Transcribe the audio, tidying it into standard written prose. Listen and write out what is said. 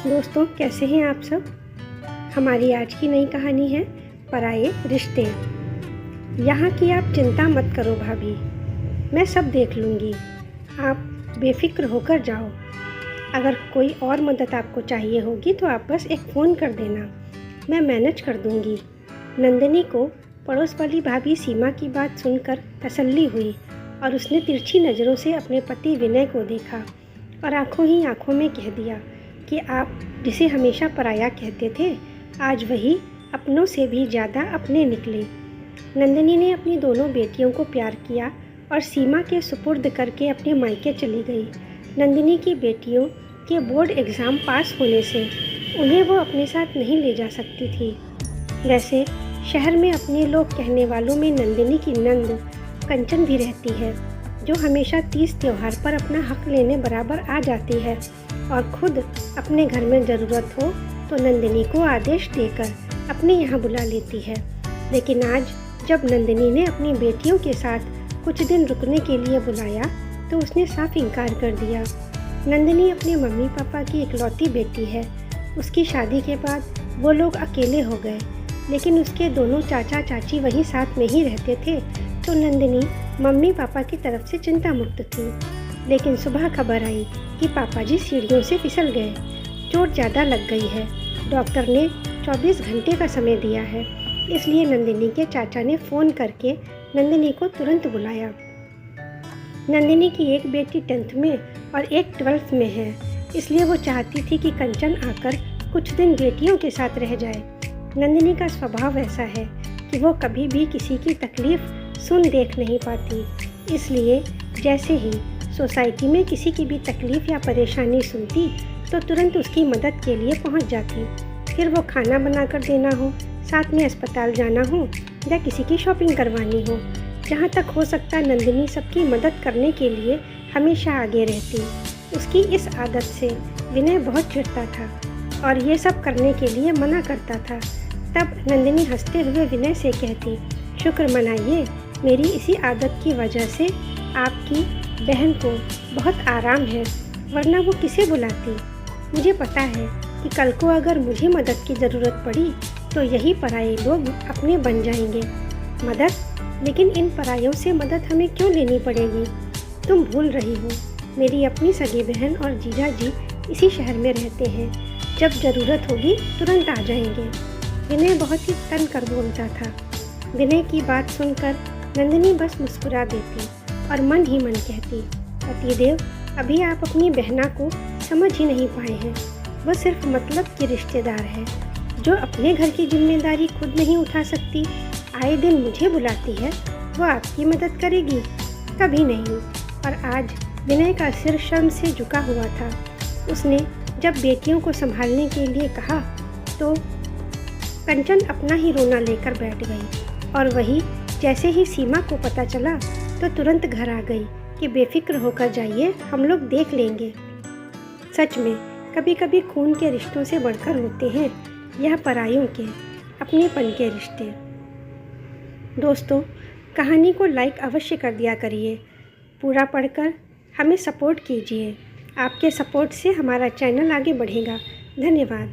दोस्तों, कैसे हैं आप सब। हमारी आज की नई कहानी है पराये रिश्ते। यहाँ की आप चिंता मत करो भाभी, मैं सब देख लूँगी। आप बेफिक्र होकर जाओ। अगर कोई और मदद आपको चाहिए होगी तो आप बस एक फ़ोन कर देना, मैं मैनेज कर दूँगी। नंदिनी को पड़ोस वाली भाभी सीमा की बात सुनकर तसल्ली हुई और उसने तिरछी नज़रों से अपने पति विनय को देखा और आंखों ही आंखों में कह दिया कि आप जिसे हमेशा पराया कहते थे, आज वही अपनों से भी ज़्यादा अपने निकले। नंदिनी ने अपनी दोनों बेटियों को प्यार किया और सीमा के सुपुर्द करके अपने मायके चली गई। नंदिनी की बेटियों के बोर्ड एग्ज़ाम पास होने से उन्हें वो अपने साथ नहीं ले जा सकती थी। वैसे शहर में अपने लोग कहने वालों में नंदिनी की नंद कंचन भी रहती है, जो हमेशा तीज त्योहार पर अपना हक लेने बराबर आ जाती है और खुद अपने घर में ज़रूरत हो तो नंदिनी को आदेश देकर अपने यहाँ बुला लेती है। लेकिन आज जब नंदिनी ने अपनी बेटियों के साथ कुछ दिन रुकने के लिए बुलाया तो उसने साफ इनकार कर दिया। नंदिनी अपने मम्मी पापा की इकलौती बेटी है। उसकी शादी के बाद वो लोग अकेले हो गए, लेकिन उसके दोनों चाचा चाची वहीं साथ में ही रहते थे, तो नंदिनी मम्मी पापा की तरफ से चिंता मुक्त थी। लेकिन सुबह खबर आई कि पापा जी सीढ़ियों से फिसल गए, चोट ज़्यादा लग गई है। डॉक्टर ने 24 घंटे का समय दिया है, इसलिए नंदिनी के चाचा ने फ़ोन करके नंदिनी को तुरंत बुलाया। नंदिनी की एक बेटी 10th में और एक 12th में है, इसलिए वो चाहती थी कि कंचन आकर कुछ दिन बेटियों के साथ रह जाए। नंदिनी का स्वभाव ऐसा है कि वो कभी भी किसी की तकलीफ़ सुन देख नहीं पाती, इसलिए जैसे ही सोसाइटी में किसी की भी तकलीफ़ या परेशानी सुनती तो तुरंत उसकी मदद के लिए पहुंच जाती। फिर वो खाना बना कर देना हो, साथ में अस्पताल जाना हो या किसी की शॉपिंग करवानी हो, जहां तक हो सकता नंदिनी सबकी मदद करने के लिए हमेशा आगे रहती। उसकी इस आदत से विनय बहुत चिढ़ता था और ये सब करने के लिए मना करता था। तब नंदिनी हंसते हुए विनय से कहती, शुक्र मनाइए, मेरी इसी आदत की वजह से आपकी बहन को बहुत आराम है, वरना वो किसे बुलाती। मुझे पता है कि कल को अगर मुझे मदद की ज़रूरत पड़ी तो यही पराये लोग अपने बन जाएंगे। मदद? लेकिन इन परायों से मदद हमें क्यों लेनी पड़ेगी? तुम भूल रही हो, मेरी अपनी सगी बहन और जीजा जी इसी शहर में रहते हैं, जब ज़रूरत होगी तुरंत आ जाएंगे। विनय बहुत ही तन कर बोलता था। विनय की बात सुनकर नंदिनी बस मुस्कुरा देती और मन ही मन कहती, पतिदेव, अभी आप अपनी बहना को समझ ही नहीं पाए हैं। वह सिर्फ मतलब की रिश्तेदार है, जो अपने घर की जिम्मेदारी खुद नहीं उठा सकती। आए दिन मुझे बुलाती है, वो आपकी मदद करेगी? कभी नहीं। और आज विनय का सिर शर्म से झुका हुआ था। उसने जब बेटियों को संभालने के लिए कहा तो कंचन अपना ही रोना लेकर बैठ गई और वही जैसे ही सीमा को पता चला तो तुरंत घर आ गई कि बेफिक्र होकर जाइए, हम लोग देख लेंगे। सच में कभी कभी खून के रिश्तों से बढ़कर होते हैं यह परायों के अपनेपन के रिश्ते। दोस्तों, कहानी को लाइक अवश्य कर दिया करिए। पूरा पढ़कर हमें सपोर्ट कीजिए। आपके सपोर्ट से हमारा चैनल आगे बढ़ेगा। धन्यवाद।